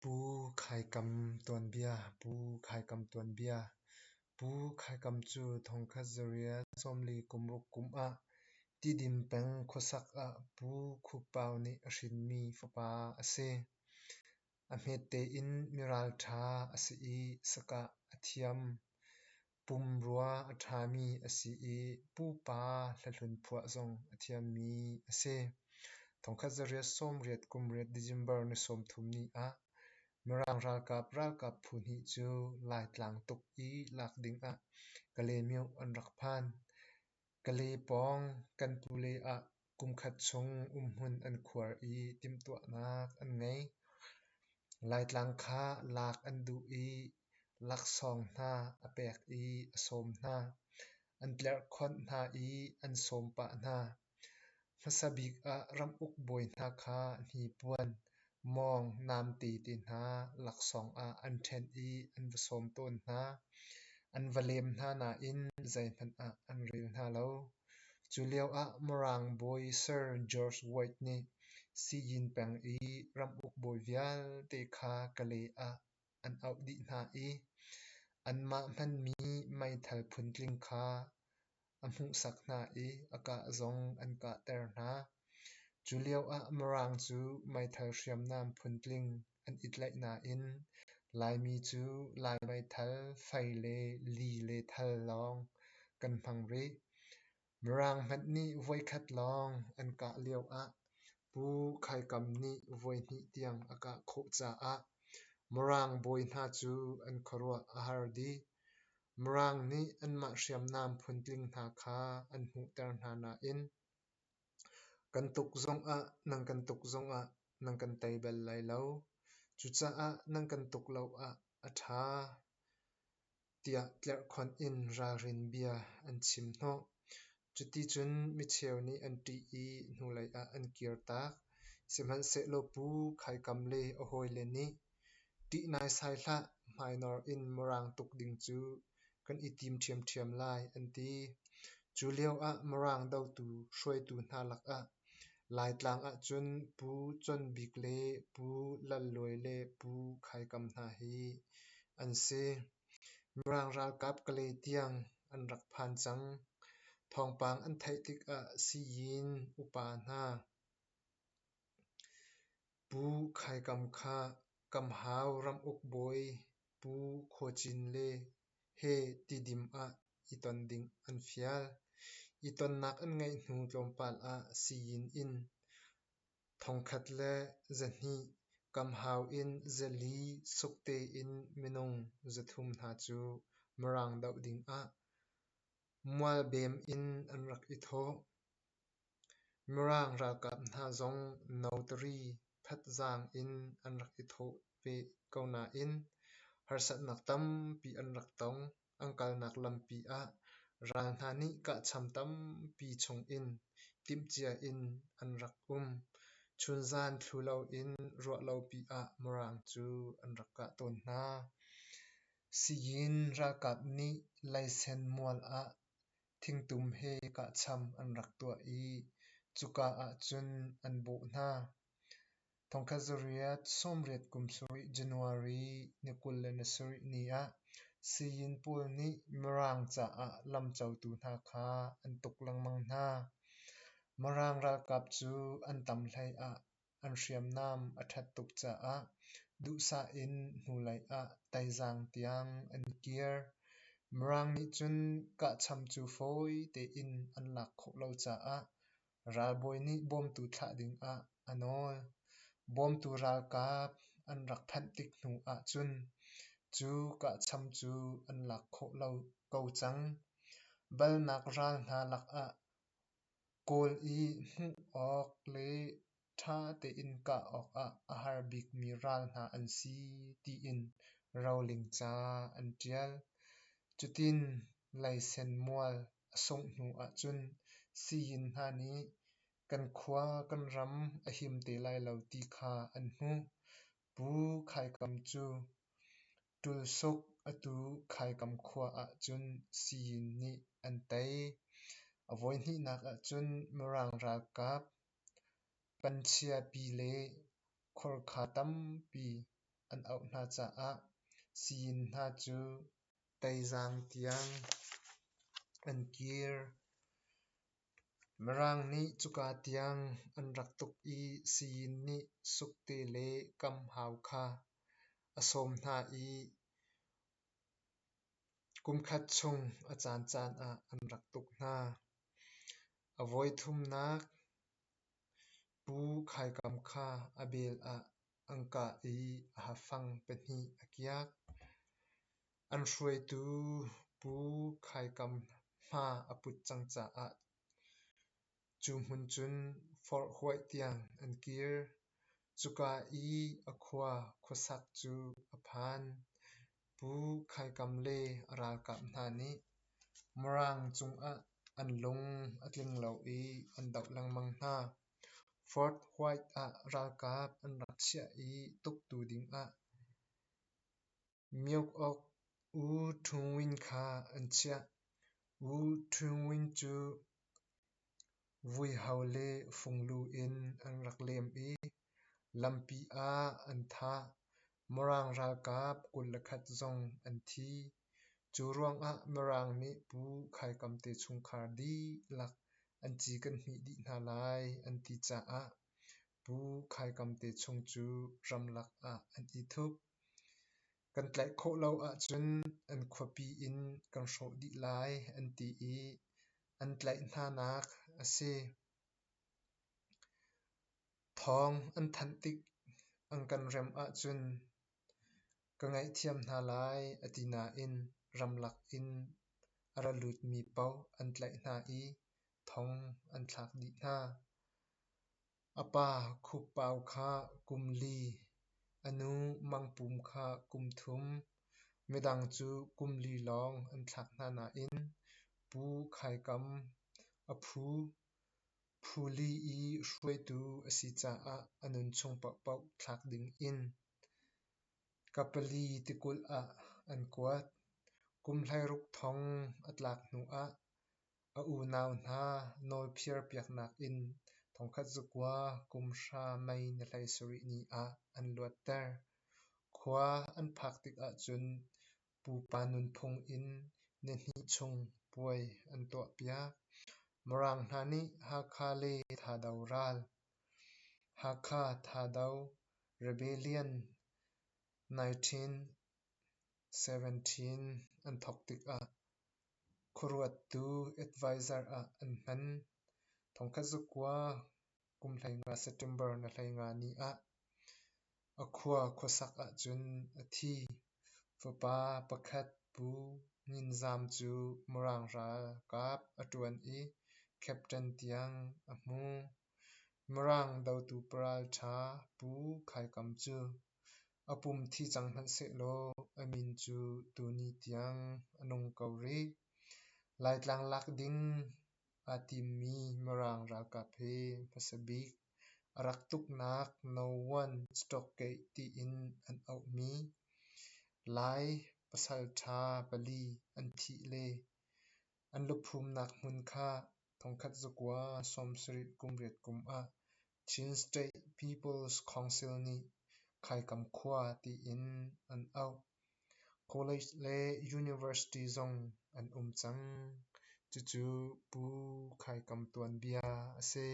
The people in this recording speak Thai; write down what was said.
ปูไข่กำตวนเบียปูไข่กำตวนเบียปูไข่กำจูทองคัดเจเรียซอมลีกุมรุกกุมอะตีดิมเป็งโคสักอะปูคุปาวนี่รินมีฟปาอเซอเมเตอินมิรัลทาอสีอีสกะอธิยมปุมรัวอธามีอสีอีปูปาละลุนพัวซงอธิยมมีอเซทองคัดเจเรียซอมเรียดกุมเรียดดิจิมเบอร์ในสมทุมนี้อะมรางรัลกับผู้นี้จูลายตลางตุกอีหลักดิ่งอะกะเลมิวอันรักพันกะเลปองกันปูเลอะกุมขัดชงหุ่นอันขวาอีติมตัวนักอันไงลายตลางค้าหลักอันดูอีหลักสองหน้าอเปกอีอสมหน้าอันเตลคอนหน้าอีอันสมปะหน้ามาสบิกอะรำอุกบอยหน้าค้าหีปวนมองนามตีติหน้าหลักสองอะอันเทนอีอันผสมต้นหน้าอันวเลมหน้านาอินใจพันอะอันเริลหน้าเลาจูเลียวอะมรางบอยเซอร์จอร์จไวท์นี่ซียินแปงอีรำอุกบอยวิลเตคากะเลอะอันเอาดิหน้าอีอันมามันมีไม่ทัลพุนกลิงคาอันหุสักหน้าอีอากาซงอันกาเตอร์หน้าจูเลียวอะมรางจูไม่ทัลเชียมนามพุนกลิงอันอิดไลนาอินลายมีจูลายไม่ทัลไฟเลลีเลทัลลองกันพังริมรางมันนี่ไว้คัดลองอันกะเลียวอะปูไข่กำนี่ไว้นี่เตียงอากาโคจาอะมรางบอยหน้าจูอันครัวอาหารดีมรางนี่อันมาเชียมนามพุนกลิงหาคาอันหูเตอร์นานาอินกันตุกซงอะนังกันตุกซงอะนังกันไตเบลไลเลาจุจ้าอะนังกันตุกเลาอะอัฐาเตียเตลคอนอินรารินเบียอันชิมโนจุดที่จุนมิเชลนี่อันตีอีนูไลอะอันเกียร์ตากสิมันเซโลปูไข่กำเลโอโฮยเลนี่ตีนายไซละไมนอร์อินมรางตุกดิงจูกันอีทีมเทียมไลอันตีจูเลียวอะมรางดาวตูช่วยตูนาลักอะลายตลางอะจนปูจนบิกเลปูลัลลวยเลปูไข่กำนาฮีอันเซมรางรัลกับกะเลเตียงอันรักพันจังทองปางอันไทติกอะซียินอุปาหนาปูไข่กำคากำหาวรำอกบอยปูโคจินเลเฮติดิมอะอีตอนดิงอันฟิลอีตอนนักอันไงหนูลมปาลอะซียินอินทองคัดเลจะนี่กำหาวอินจะลีสุกเตอินมินงจะทุมหาจูมรังดาวดิงอะมัวเบมอินอันรักอิโทมรางรักกับนาจงนาวตรีพัดจางอินอันรักอิโทเปกาวนาอินฮาร์สัตนักตัมปีอันรักตองอังกัลนักลำปีอะรานฮานิกะชัมตัมปีชงอินติมเจียอินอันรักชุนจานทุเลาอินรัวเลาปีอะมรางจูอันรักกะตนนาสิยินรักกับนี้ไลเซนมัวลอะทิ้งตุมเฮกะชัมอันรักตัวอีจุกาอะจุนอันโบนาทองคาซเรียตสมเรียตกุมสุริจันวารีนิคุลเลนสุรินีอะสิยินปูลนี้มรางจ่าอะลำเจ้าตูนาคาอันตุกลังมังนามรางรักกับจูอันตำไลอะอันเชียมนามอัฐตุกจ่าอะดุษาอินหูไลอะไตจางเตียงอันเกียร์มรางนิจุนกะชัมจูโฟยเตอินอันหลักโคเลาจ่าอะรัลบอยนี้บอมตูทะดิงอะอันอลบอมตูรัลกับอันรักพันติกหนูอะจุนจูกะชัมจูอันหลักโคเลาเกาจังบัลนักรัลนาลักอะ kol i hmu awk le tha te in ka awk a ahar bik mi ral hna an si ti in roling cha an tial chutin laisen mual a song hnu ah chun si in hna ni kan khua kan ram a him te lai lo ti kha an hmu pu khai kam chu tul sok atu khai kam khua ah chun si in ni an tai avoid hi nak a chun murang ral kap panchia pi le khor kha tam pi an au na cha a sin na chu taizang tiang an kir marang ni chuka tiang an rak tuk I sin ni sukte le kam hau kha asom na I kum khat chung achan chan a an rak tuk na avoi thum nak pu khai kam kha abel a angka I ahafang pahni akiak an hruai tu pu khai kam hma aput changcha a chu hmun chun for huai tiang an kir chuka I akhwa khosak chu aphan pu khai kam le ral kap hna ni marang chung a an lung atling lo I an deuh langmang hna fort white a ral kap an rak chia I tuk tu ding a miok ok u thungwin kha an chia u thungwin chu vui hau le funglu in an rak lem I lampi a an tha marang ral kap kul lakhat zong an thi chu ruang a marang ni pu khai kam te chung khar di lak an chi kan hmi di hna lai an ti cha a pu khai kam te chung chu ramlak a an I thup kan tlai kho lo a chun an khwapi in kan hraw di lai an ti I an tlai hna nak ase thawng an than tik ang kan rem a chun ka ngai thiam hna lai atina in ramlak in ara lut mi pau an tlai hna I thawng an thlak di hna apa khup pau kha kumli anu mangpum kha kumthum midang chu kumli lawng an thlak hna na in pu khai kam aphu phuli I hruai tu asi cha a anun chung pau pau thlak ding in kapali tikul a an kuat kumhlai ruk thawng atlak hnu a a u nau hna nawl phiar piak nak in thongkhat zakua kumhra mai na hlai sori ni a an luat ter khua an phak tik a chun pupa nun phung in nihnih chung puai an tuah piak marang hna ni hakha le thadau ral hakha thadau rebellion 1917 an thok tik a khuruat tu advisor a an hman thongkhat zakua kumhlai nga September na hlai nga ni a akhua khosak a chun a thi fapa pakhat pu nginzam chu marang ral kap aṭuan I captain tiang a hmu marang do tu paral ṭha pu khai kam chu apum thi chang hmanh se lo amin chu tuni tiang anung ko ri lai tlang lak ding atim mi marang ral kap he pasabik arak tuk nak no one stock ke ti in an au mi lai pasal ṭha pali an thi le an luphum nak hmun kha thongkhat zakua somsarit kumriat kum a Chin State People's Council ni khai kam khua ti in an au college le university zong an chang chu chu pu khai kam tuan bia ase